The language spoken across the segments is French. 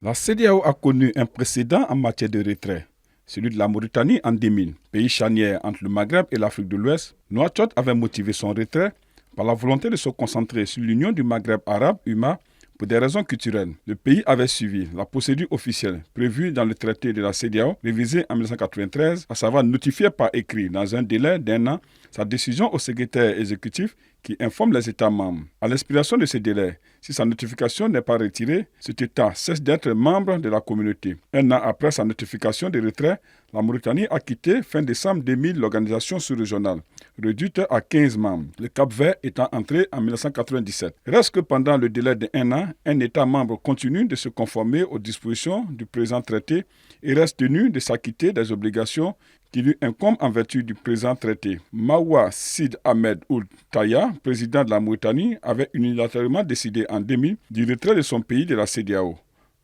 La CEDEAO a connu un précédent en matière de retrait, celui de la Mauritanie en 2000. Pays charnière entre le Maghreb et l'Afrique de l'Ouest, Nouakchott avait motivé son retrait par la volonté de se concentrer sur l'Union du Maghreb arabe, UMA, pour des raisons culturelles. Le pays avait suivi la procédure officielle prévue dans le traité de la CEDEAO, révisé en 1993, à savoir notifier par écrit dans un délai d'1 an sa décision au secrétaire exécutif qui informe les États membres. À l'expiration de ce délai, si sa notification n'est pas retirée, cet État cesse d'être membre de la communauté. 1 an après sa notification de retrait, la Mauritanie a quitté fin décembre 2000 l'organisation sous-régionale, réduite à 15 membres, le Cap-Vert étant entré en 1997. Reste que pendant le délai d'1 an, un État membre continue de se conformer aux dispositions du présent traité et reste tenu de s'acquitter des obligations qui lui incombent en vertu du présent traité. Mawa Sid Ahmed Ould Taya, président de la Mauritanie, avait unilatéralement décidé en 2000 du retrait de son pays de la CEDEAO.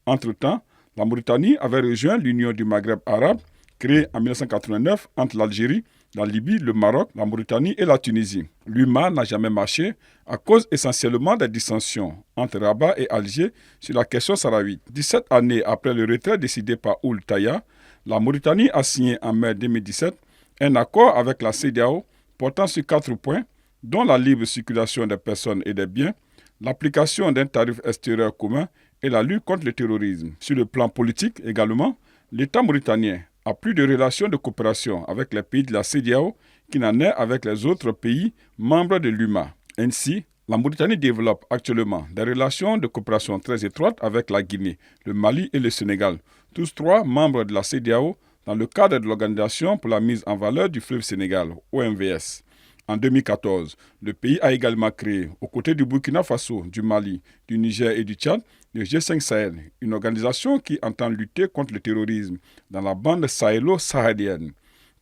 Entre-temps, la Mauritanie avait rejoint l'Union du Maghreb arabe, créée en 1989 entre l'Algérie, la Libye, le Maroc, la Mauritanie et la Tunisie. L'UMA n'a jamais marché à cause essentiellement des dissensions entre Rabat et Alger sur la question sahraouite. 17 années après le retrait décidé par Ould Taya, la Mauritanie a signé en mai 2017 un accord avec la CEDEAO portant sur 4 points, dont la libre circulation des personnes et des biens, l'application d'un tarif extérieur commun et la lutte contre le terrorisme. Sur le plan politique également, l'État mauritanien a plus de relations de coopération avec les pays de la CEDEAO qu'il n'en est avec les autres pays membres de l'UMA. Ainsi, la Mauritanie développe actuellement des relations de coopération très étroites avec la Guinée, le Mali et le Sénégal, tous trois membres de la CEDEAO dans le cadre de l'Organisation pour la mise en valeur du fleuve Sénégal, OMVS. En 2014, le pays a également créé, aux côtés du Burkina Faso, du Mali, du Niger et du Tchad, le G5 Sahel, une organisation qui entend lutter contre le terrorisme dans la bande sahélo-saharienne,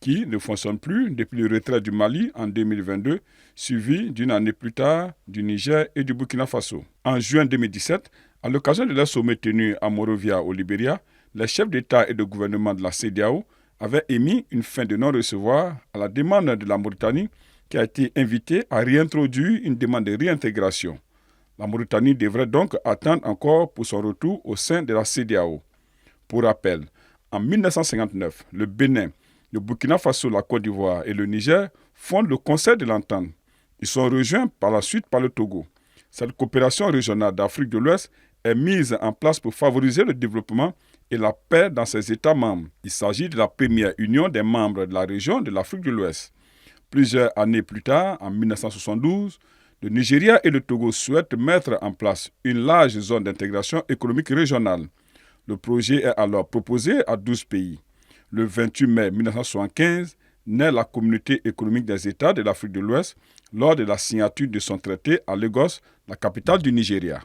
qui ne fonctionne plus depuis le retrait du Mali en 2022, suivi d'une année plus tard du Niger et du Burkina Faso. En juin 2017, à l'occasion de leur sommet tenu à Monrovia au Libéria, les chefs d'État et de gouvernement de la CEDEAO avaient émis une fin de non-recevoir à la demande de la Mauritanie qui a été invitée à réintroduire une demande de réintégration. La Mauritanie devrait donc attendre encore pour son retour au sein de la CEDEAO. Pour rappel, en 1959, le Bénin, le Burkina Faso, la Côte d'Ivoire et le Niger fondent le Conseil de l'Entente. Ils sont rejoints par la suite par le Togo. Cette coopération régionale d'Afrique de l'Ouest est mise en place pour favoriser le développement et la paix dans ses États membres. Il s'agit de la première union des membres de la région de l'Afrique de l'Ouest. Plusieurs années plus tard, en 1972, le Nigeria et le Togo souhaitent mettre en place une large zone d'intégration économique régionale. Le projet est alors proposé à 12 pays. Le 28 mai 1975, naît la Communauté économique des États de l'Afrique de l'Ouest lors de la signature de son traité à Lagos, la capitale du Nigeria.